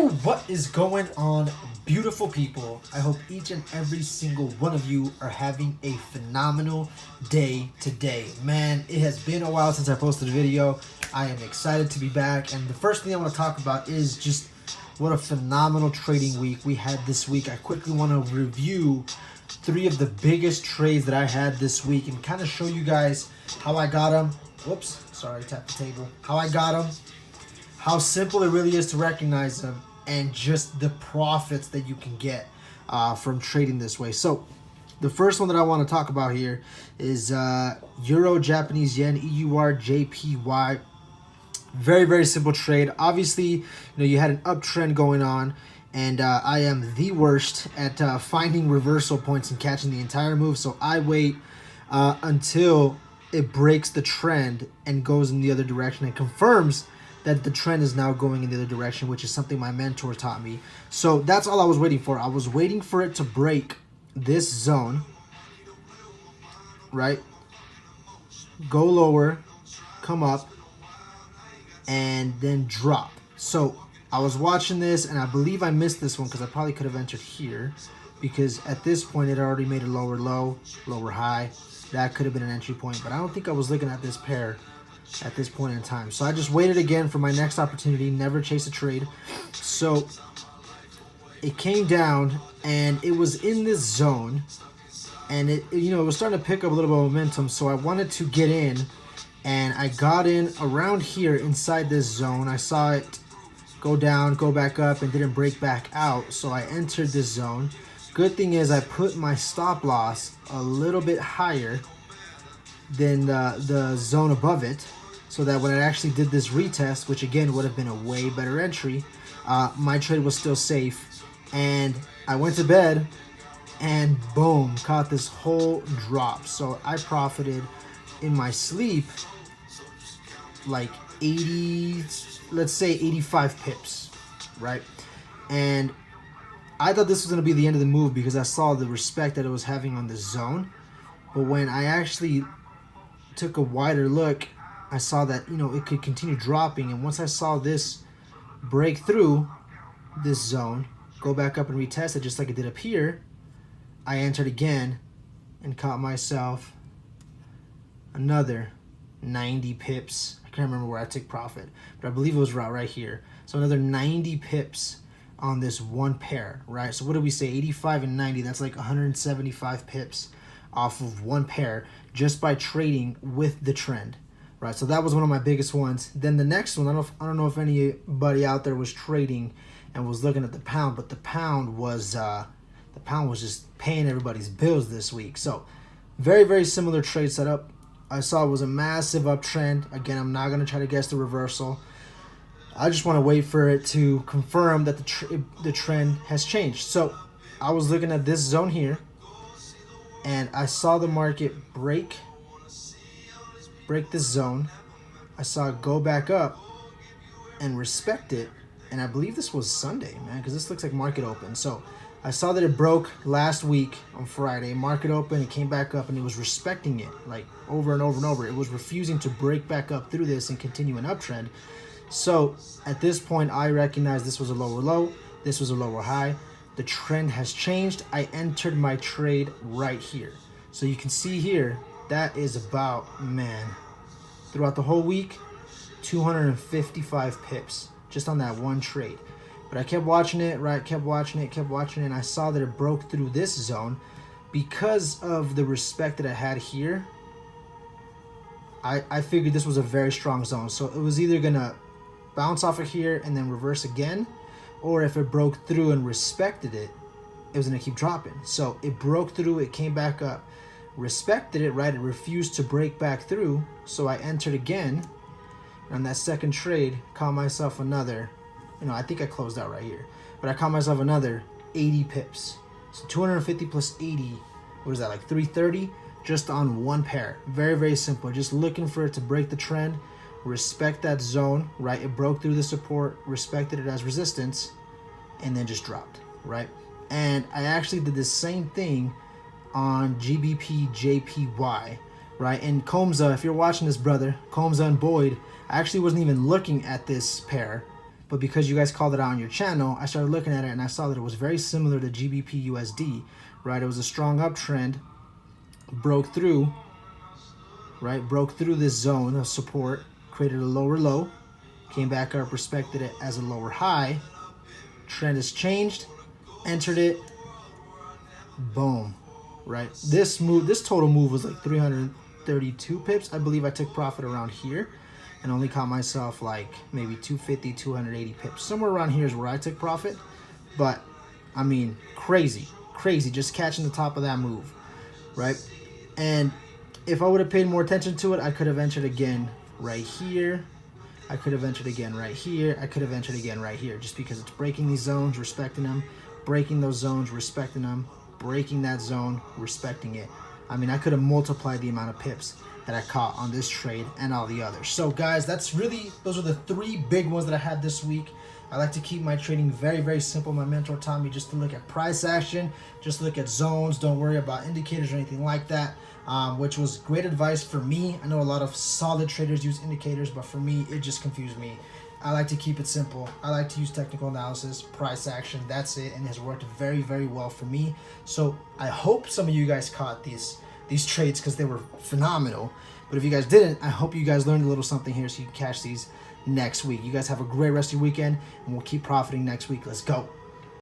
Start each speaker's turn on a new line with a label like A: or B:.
A: Yo, what is going on, beautiful people? I hope each and every single one of you are having a phenomenal day today. Man, it has been a while since I posted a video. I am excited to be back, and the first thing I want to talk about is just what a phenomenal trading week we had this week. I quickly want to review 3 of the biggest trades that I had this week and kind of show you guys how I got them. Whoops, sorry, I tapped the table. How I got them, how simple it really is to recognize them, and just the profits that you can get from trading this way. So the first one that I want to talk about here is Euro Japanese Yen, EUR JPY. Very, very simple trade. Obviously, you had an uptrend going on, and I am the worst at finding reversal points and catching the entire move. So I wait until it breaks the trend and goes in the other direction and confirms that the trend is now going in the other direction, which is something my mentor taught me. So that's all I was waiting for. I was waiting for it to break this zone, right? Go lower, come up, and then drop. So I was watching this, and I believe I missed this one because I probably could have entered here, because at this point it already made a lower low, lower high. That could have been an entry point, but I don't think I was looking at this pair at this point in time. So I just waited again for my next opportunity, never chase a trade. So it came down, and it was in this zone, and it was starting to pick up a little bit of momentum. So I wanted to get in, and I got in around here inside this zone. I saw it go down, go back up, and didn't break back out. So I entered this zone. Good thing is I put my stop loss a little bit higher than the zone above it, so that when I actually did this retest, which again would have been a way better entry, my trade was still safe. And I went to bed, and boom, caught this whole drop. So I profited in my sleep like 80, let's say 85 pips, right? And I thought this was going to be the end of the move because I saw the respect that it was having on this zone. But when I actually took a wider look, I saw that it could continue dropping. And once I saw this break through this zone, go back up and retest it just like it did up here, I entered again and caught myself another 90 pips. I can't remember where I took profit, but I believe it was right here. So another 90 pips on this one pair, right? So what did we say? 85 and 90. That's like 175 pips off of one pair just by trading with the trend, right? So that was one of my biggest ones. Then the next one, I don't know if anybody out there was trading and was looking at the pound, but the pound was just paying everybody's bills this week. So very, very similar trade setup. I saw it was a massive uptrend. Again, I'm not going to try to guess the reversal. I just want to wait for it to confirm that the trend has changed. So I was looking at this zone here, and I saw the market break this zone. I saw it go back up and respect it, and I believe this was Sunday, man, because this looks like market open. So I saw that it broke last week on Friday. Market open, it came back up, and it was respecting it like over and over and over. It was refusing to break back up through this and continue an uptrend. So at this point, I recognized this was a lower low, this was a lower high. The trend has changed. I entered my trade right here. So you can see here, that is about, man, throughout the whole week, 255 pips just on that one trade. But I kept watching it, right? Kept watching it, and I saw that it broke through this zone. Because of the respect that I had here, I figured this was a very strong zone. So it was either gonna bounce off of here and then reverse again, or if it broke through and respected it, it was gonna keep dropping. So it broke through, it came back up, respected it, right? It refused to break back through. So I entered again. On that second trade, caught myself another, I think I closed out right here, but I caught myself another 80 pips. So 250 plus 80, what is that, like 330? Just on one pair. Very, very simple. Just looking for it to break the trend, respect that zone, right? It broke through the support, respected it as resistance, and then just dropped, right? And I actually did the same thing on GBP JPY, right? And Combsa, if you're watching this, brother, Combsa and Boyd, I actually wasn't even looking at this pair But because you guys called it out on your channel, I started looking at it and I saw that it was very similar to GBP USD, right? It was a strong uptrend, broke through, right? Broke through this zone of support, created a lower low, came back up, respected it as a lower high. Trend has changed, entered it, boom, right? This total move was like 332 pips. I believe I took profit around here and only caught myself like maybe 250, 280 pips. Somewhere around here is where I took profit. But I mean, crazy, just catching the top of that move, right? And if I would have paid more attention to it, I could have entered again right here. I could have entered again right here. I could have entered again right here, just because it's breaking these zones, respecting them, breaking those zones, respecting them, breaking that zone, respecting it. I mean, I could have multiplied the amount of pips that I caught on this trade and all the others. So guys, those are the 3 big ones that I had this week. I like to keep my trading very, very simple. My mentor taught me just to look at price action, just look at zones, don't worry about indicators or anything like that, which was great advice for me. I know a lot of solid traders use indicators, but for me, it just confused me. I like to keep it simple. I like to use technical analysis, price action, that's it, and it has worked very, very well for me. So I hope some of you guys caught these trades because they were phenomenal. But if you guys didn't, I hope you guys learned a little something here so you can catch these next week. You guys have a great rest of your weekend, and we'll keep profiting next week. Let's go.